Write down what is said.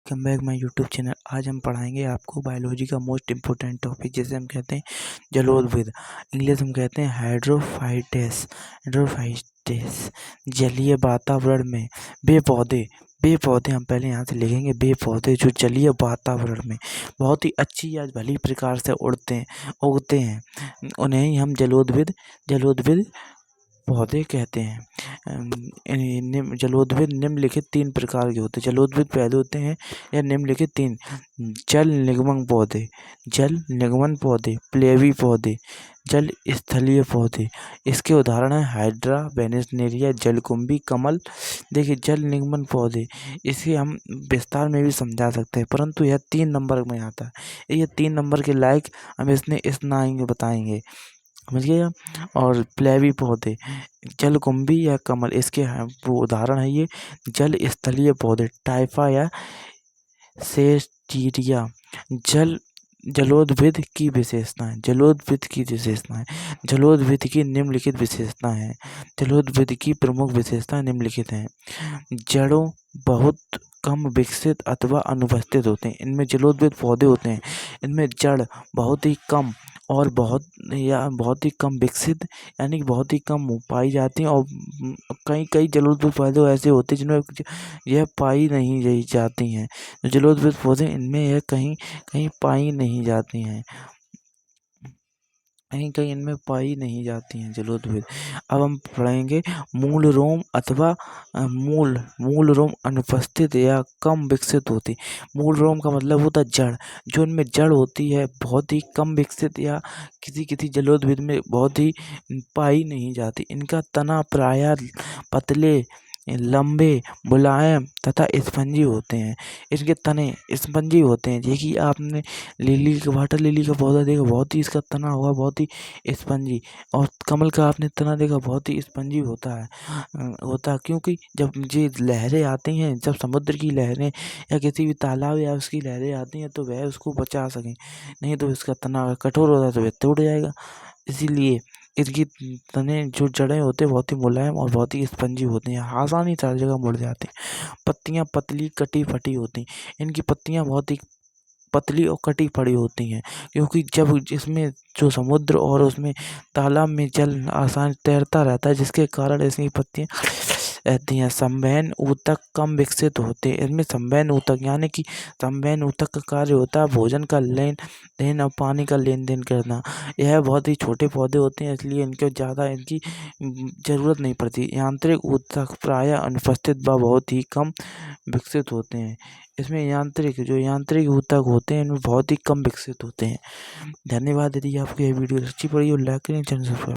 Welcome back my YouTube channel. आज हम पढ़ाएंगे आपको बायोलॉजी का मोस्ट इम्पोर्टेंट टॉपिक, जैसे हम कहते हैं जलोदविद, इंग्लिश हम कहते हैं हाइड्रोफाइटेस। जलीय वातावरण में वे पौधे हम पहले यहाँ से लिखेंगे। वे पौधे जो जलीय वातावरण में बहुत ही अच्छी या भली प्रकार से उगते हैं, उन्हें ही हम जलोदविद पौधे कहते हैं। जलोदविद निम्नलिखित 3 प्रकार के होते हैं। जलोदविद पहले होते हैं या निम्नलिखित 3 जल निगमन पौधे, प्लेवी पौधे, जल स्थलीय पौधे। इसके उदाहरण हैं हाइड्रा, वेनेस्नेरिया, जलकुंभी, कमल। देखिए, जल निगमन पौधे, इसे हम विस्तार में भी समझा सकते हैं, परंतु यह 3 नंबर में आता है। ये 3 नंबर के लायक हम इतना आएंगे बताएंगे, समझिएगा। और प्लेवी पौधे, जलकुंभी या कमल, इसके वो उदाहरण है ये जल स्थलीय पौधे, टाइफा या सेस्टीरिया। जलोदविद की विशेषताएं। जलोदविद की निम्नलिखित विशेषताएं हैं। जलोदविद की प्रमुख विशेषताएं निम्नलिखित हैं। जड़ों बहुत कम विकसित अथवा अनुपस्थित होते हैं। इनमें जलोदविद पौधे होते हैं, इनमें जड़ बहुत ही कम और बहुत ही कम विकसित, यानी कि बहुत ही कम पाई जाती हैं। और कई जलोदविद पौधे ऐसे होते हैं जिनमें यह पाई नहीं जाती हैं। जलोदविद पौधे, इनमें यह कहीं पाई नहीं जाती हैं, कहीं इनमें पाई नहीं जाती हैं जलोदविद। अब हम पढ़ेंगे मूल रोम अथवा मूल रोम अनुपस्थित या कम विकसित होती। मूल रोम का मतलब होता है जड़। जो इनमें जड़ होती है बहुत ही कम विकसित या किसी जलोदविद में बहुत ही पाई नहीं जाती। इनका तना प्रायः पतले, लंबे, मुलायम तथा स्पंजी होते हैं। इसके तने स्पंजी होते हैं। देखिए, आपने वाटर लिली का पौधा देखा, बहुत ही इसका तना होगा बहुत ही स्पंजी। और कमल का आपने तना देखा, बहुत ही स्पंजी होता है क्योंकि जब ये लहरें आती हैं, जब समुद्र की लहरें या किसी भी तालाब या उसकी लहरें आती हैं, तो वह उसको बचा सकें। नहीं तो इसका तना अगर कठोर होता है तो वह टूट जाएगा। इसीलिए इसकी तने जो जड़ें होते हैं बहुत ही मुलायम और बहुत ही स्पंजी होती हैं, आसानी से हर जगह मुड़ जाती हैं। पत्तियां पतली कटी फटी होती हैं। इनकी पत्तियां बहुत ही पतली और कटी पड़ी होती हैं, क्योंकि जब इसमें जो समुद्र और उसमें तालाब में जल आसान तैरता रहता है, जिसके कारण इसकी पत्तियां रहती हैं। संवहन ऊतक कम विकसित होते हैं। इनमें संवहन ऊतक, यानी कि संवहन ऊतक का कार्य होता है भोजन का लेन देन और पानी का लेन देन करना। यह बहुत ही छोटे पौधे होते हैं, इसलिए इनकी ज़रूरत नहीं पड़ती। यांत्रिक ऊतक प्रायः अनुपस्थित व बहुत ही कम विकसित होते हैं। इसमें यांत्रिक ऊतक होते हैं, इनमें बहुत ही कम विकसित होते हैं। धन्यवाद। यदि आपको यह वीडियो अच्छी पड़ी हो, लाइक करें, चैनल सब्सक्राइब।